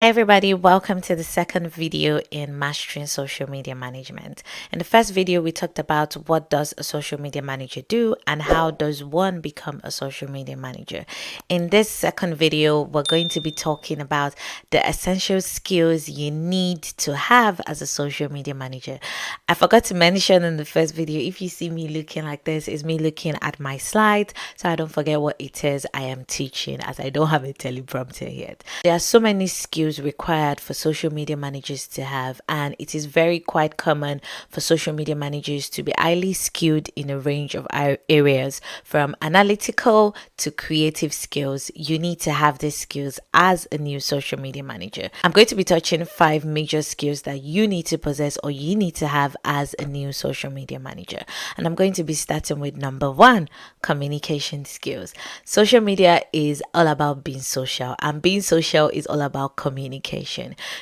Everybody, welcome to the second video in Mastering Social Media Management. In the first video, we talked about what does a social media manager do and how does one become a social media manager. In this second video, we're going to be talking about the essential skills you need to have as a social media manager. I forgot to mention in the first video, if you see me looking like this, it's me looking at my slides, so I don't forget what it is I am teaching, as I don't have a teleprompter yet. There are so many skills required for social media managers to have, and it is very quite common for social media managers to be highly skilled in a range of areas, from analytical to creative skills. You need to have these skills as a new social media manager. I'm going to be touching 5 major skills that you need to possess or you need to have as a new social media manager, and I'm going to be starting with number 1: communication skills. Social media is all about being social, and being social is all about communication.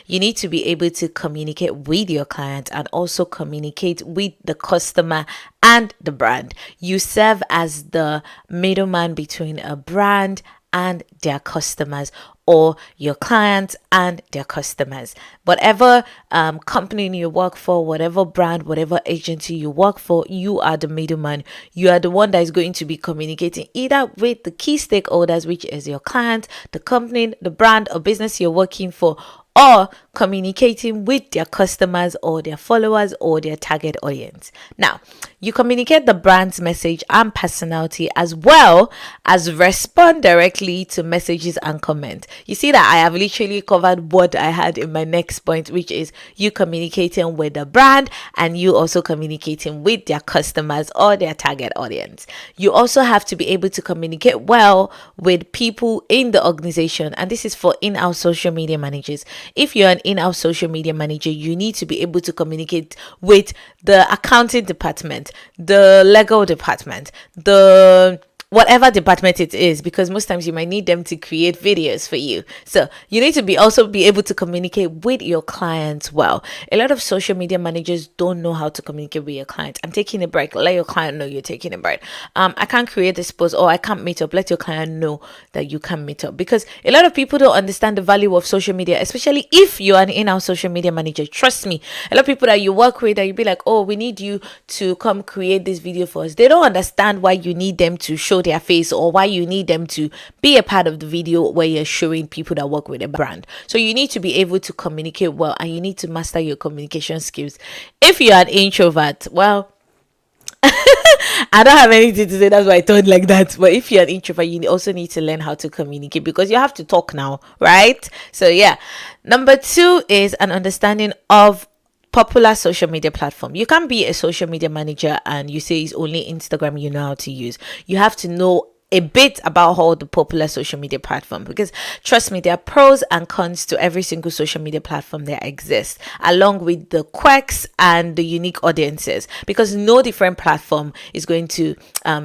You need to be able to communicate with your client and also communicate with the customer and the brand. You serve as the middleman between a brand and their customers, or your clients and their customers. Whatever company you work for, whatever brand, whatever agency you work for, you are the middleman. You are the one that is going to be communicating either with the key stakeholders, which is your client, the company, the brand or business you're working for, or communicating with their customers or their followers or their target audience. Now, you communicate the brand's message and personality, as well as respond directly to messages and comment. You see that I have literally covered what I had in my next point, which is you communicating with the brand and you also communicating with their customers or their target audience. You also have to be able to communicate well with people in the organization, and this is for in-house social media managers. If you're an in-house social media manager, you need to be able to communicate with the accounting department, the legal department, the whatever department it is, because most times you might need them to create videos for you. So you need to also be able to communicate with your clients well. A lot of social media managers don't know how to communicate with your client. I'm taking a break. Let your client know you're taking a break. I can't create this post, or I can't meet up. Let your client know that you can meet up, because a lot of people don't understand the value of social media, especially if you're an in-house social media manager. Trust me, a lot of people that you work with, that you be like, oh, we need you to come create this video for us. They don't understand why you need them to show their face, or why you need them to be a part of the video where you're showing people that work with a brand. So you need to be able to communicate well, and you need to master your communication skills. If you're an introvert, well, I don't have anything to say, that's why I thought like that. But if you're an introvert, you also need to learn how to communicate, because you have to talk now, right? So yeah, number 2 is an understanding of popular social media platform. You can't be a social media manager and you say it's only Instagram you know how to use. You have to know a bit about all the popular social media platform, because trust me, there are pros and cons to every single social media platform that exists, along with the quirks and the unique audiences, because no different platform is going to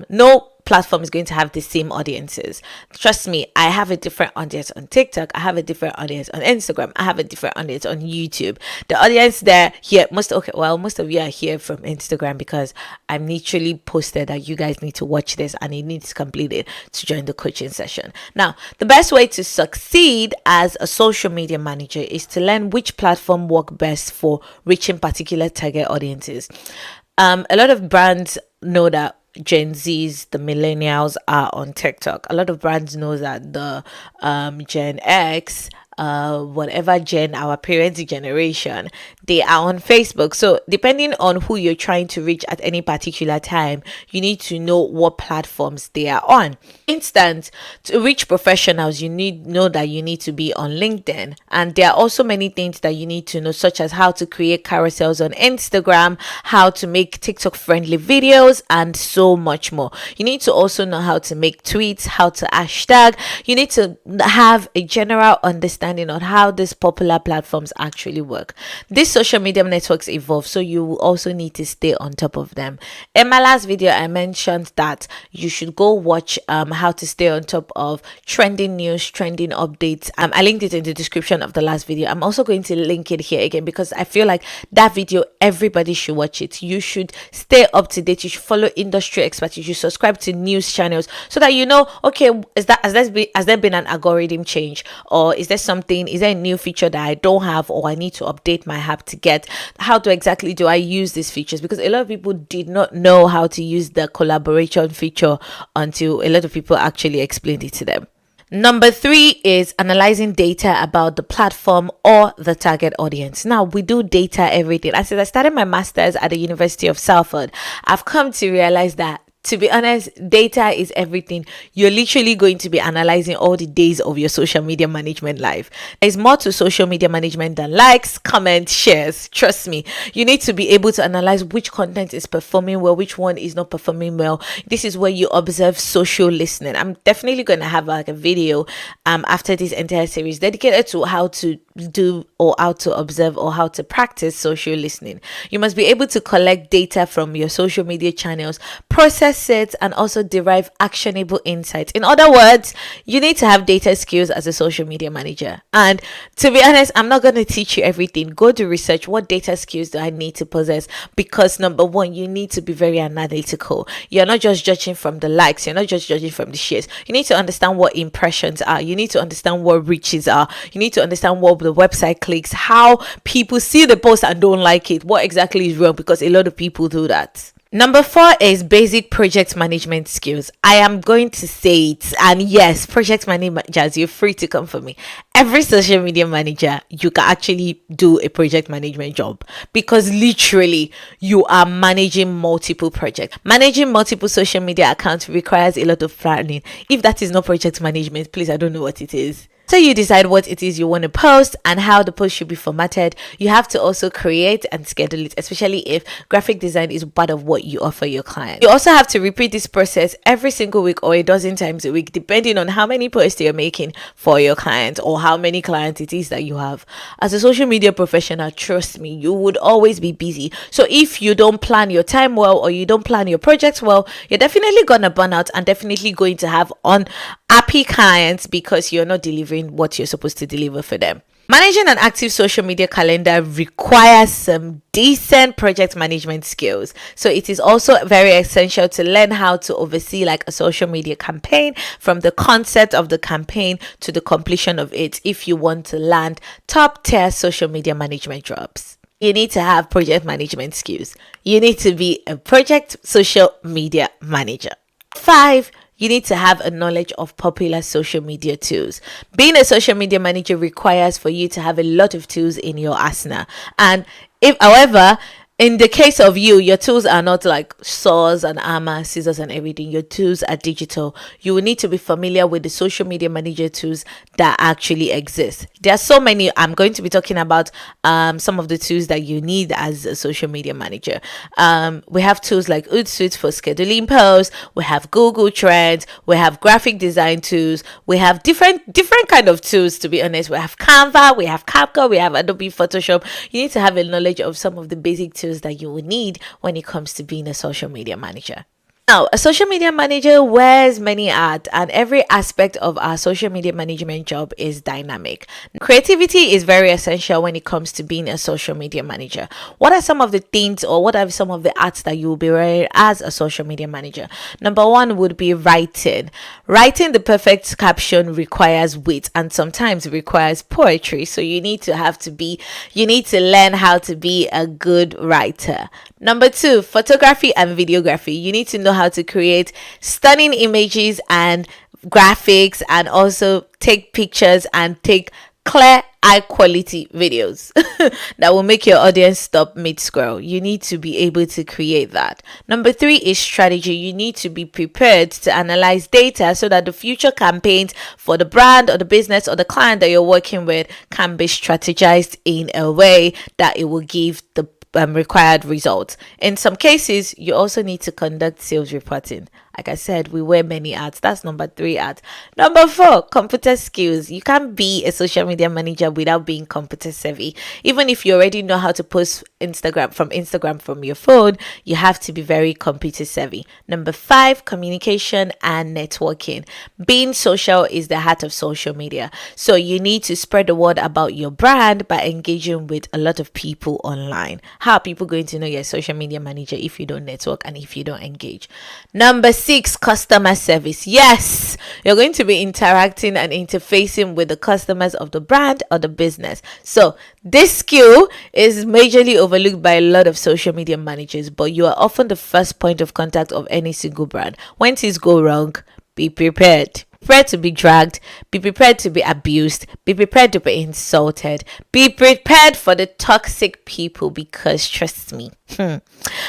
no platform is going to have the same audiences. Trust me, I have a different audience on TikTok, I have a different audience on Instagram, I have a different audience on YouTube. The audience there here, most of you are here from Instagram, because I'm literally posted that you guys need to watch this and it needs completed to join the coaching session. Now, the best way to succeed as a social media manager is to learn which platform work best for reaching particular target audiences. A lot of brands know that Gen Zs, the millennials, are on TikTok. A lot of brands know that the Gen X, whatever gen, our parents' generation, they are on Facebook. So depending on who you're trying to reach at any particular time, you need to know what platforms they are on. For instance, to reach professionals, you know that you need to be on LinkedIn, and there are also many things that you need to know, such as how to create carousels on Instagram, how to make TikTok friendly videos, and so much more. You need to also know how to make tweets, how to hashtag. You need to have a general understanding on how these popular platforms actually work. These social media networks evolve, so you will also need to stay on top of them. In my last video, I mentioned that you should go watch how to stay on top of trending news, trending updates. I linked it in the description of the last video. I'm also going to link it here again, because I feel like that video, everybody should watch it. You should stay up to date. You should follow industry experts. You should subscribe to news channels, so that you know, okay, has there been an algorithm change, or is there something? Is there a new feature that I don't have, or I need to update my app to get? How exactly do I use these features? Because a lot of people did not know how to use the collaboration feature until a lot of people actually explained it to them. Number 3 is analyzing data about the platform or the target audience. Now, we do data everything. As I started my master's at the University of Salford, I've come to realize that, to be honest, data is everything. You're literally going to be analyzing all the days of your social media management life. There's more to social media management than likes, comments, shares. Trust me. You need to be able to analyze which content is performing well, which one is not performing well. This is where you observe social listening. I'm definitely going to have like a video after this entire series dedicated to how to do or how to observe or how to practice social listening. You must be able to collect data from your social media channels, process it, and also derive actionable insights. In other words, you need to have data skills as a social media manager. And to be honest, I'm not going to teach you everything. Go to research, what data skills do I need to possess? Because number 1, you need to be very analytical. You're not just judging from the likes, you're not just judging from the shares. You need to understand what impressions are. You need to understand what reaches are. You need to understand what the website clicks, how people see the post and don't like it, what exactly is wrong, because a lot of people do that. Number 4 is basic project management skills. I am going to say it, and yes, project managers, you're free to come for me. Every social media manager, you can actually do a project management job, because literally you are managing multiple projects. Managing multiple social media accounts requires a lot of planning. If that is not project management, please, I don't know what it is. So you decide what it is you want to post and how the post should be formatted. You have to also create and schedule it, especially if graphic design is part of what you offer your client. You also have to repeat this process every single week or a dozen times a week, depending on how many posts you're making for your client or how many clients it is that you have. As a social media professional, trust me, you would always be busy. So if you don't plan your time well or you don't plan your projects well, you're definitely gonna burn out and definitely going to have unhappy clients because you're not delivering what you're supposed to deliver for them. Managing an active social media calendar requires some decent project management skills. So it is also very essential to learn how to oversee like a social media campaign, from the concept of the campaign to the completion of it, if you want to land top tier social media management jobs. You need to have project management skills. You need to be a project social media manager. 5, you need to have a knowledge of popular social media tools. Being a social media manager requires for you to have a lot of tools in your arsenal. And however, in the case of your tools are not like saws and hammer, scissors and everything. Your tools are digital. You will need to be familiar with the social media manager tools that actually exist. There are so many. I'm going to be talking about some of the tools that you need as a social media manager. We have tools like Hootsuite for scheduling posts. We have Google Trends. We have graphic design tools. We have different kind of tools, to be honest. We have Canva. We have CapCut. We have Adobe Photoshop. You need to have a knowledge of some of the basic tools that you will need when it comes to being a social media manager. Now, a social media manager wears many hats, and every aspect of our social media management job is dynamic. Creativity is very essential when it comes to being a social media manager. What are some of the things, or what are some of the hats that you will be wearing as a social media manager? Number 1 would be writing. Writing the perfect caption requires wit and sometimes requires poetry. So you need to learn how to be a good writer. Number 2, photography and videography. You need to know how to create stunning images and graphics, and also take pictures and take clear, high quality videos that will make your audience stop mid-scroll. You need to be able to create that. Number 3 is strategy. You need to be prepared to analyze data so that the future campaigns for the brand or the business or the client that you're working with can be strategized in a way that it will give the required results. In some cases, you also need to conduct sales reporting. Like I said, we wear many hats. That's number 3 hat. Number 4, computer skills. You can't be a social media manager without being computer savvy. Even if you already know how to post Instagram from your phone, you have to be very computer savvy. Number 5, communication and networking. Being social is the heart of social media. So you need to spread the word about your brand by engaging with a lot of people online. How are people going to know you're a social media manager if you don't network and if you don't engage? Number 6 6, customer service. Yes, you're going to be interacting and interfacing with the customers of the brand or the business. So this skill is majorly overlooked by a lot of social media managers, but you are often the first point of contact of any single brand. When things go wrong, be prepared. Prepared to be dragged, be prepared to be abused, be prepared to be insulted, be prepared for the toxic people, because trust me,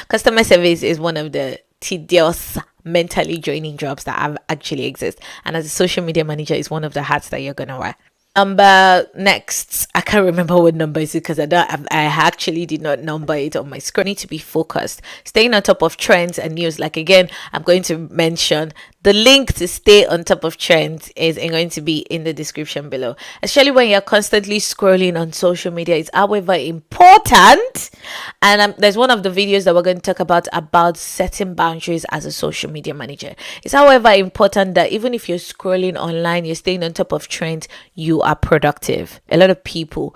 customer service is one of the tedious, mentally draining jobs that actually exist, and as a social media manager, it's one of the hats that you're gonna wear. Number next, I can't remember what number is it because I actually did not number it on my screen. I need to be focused, staying on top of trends and news. Like again, I'm going to mention the link to stay on top of trends is going to be in the description below. Especially when you're constantly scrolling on social media, it's however important. And there's one of the videos that we're going to talk about setting boundaries as a social media manager. It's however important that even if you're scrolling online, you're staying on top of trends, you are productive. A lot of people,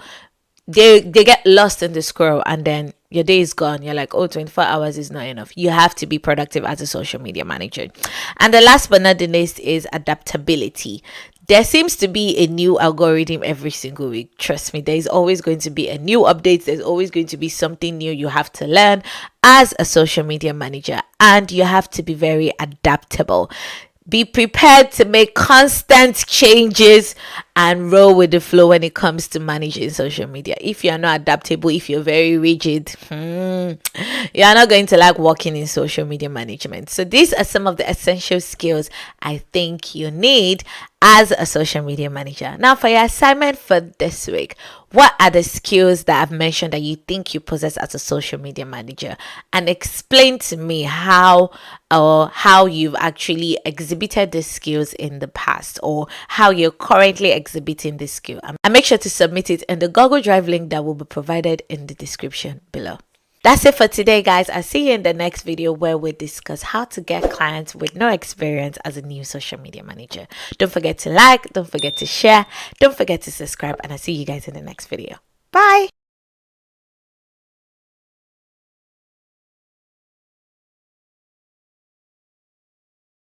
they get lost in the scroll and then your day is gone. You're like, oh, 24 hours is not enough. You have to be productive as a social media manager. And the last but not the least is adaptability. There seems to be a new algorithm every single week. Trust me, there is always going to be a new update. There's always going to be something new you have to learn as a social media manager, and you have to be very adaptable. Be prepared to make constant changes and roll with the flow when it comes to managing social media. If you're not adaptable, if you're very rigid, you're not going to like working in social media management. So these are some of the essential skills I think you need as a social media manager. Now for your assignment for this week, what are the skills that I've mentioned that you think you possess as a social media manager? And explain to me how you've actually exhibited these skills in the past, or how you're currently exhibiting this skill. And make sure to submit it in the Google Drive link that will be provided in the description below. That's it for today, guys. I'll see you in the next video where we discuss how to get clients with no experience as a new social media manager. Don't forget to like, don't forget to share, don't forget to subscribe, and I'll see you guys in the next video. Bye.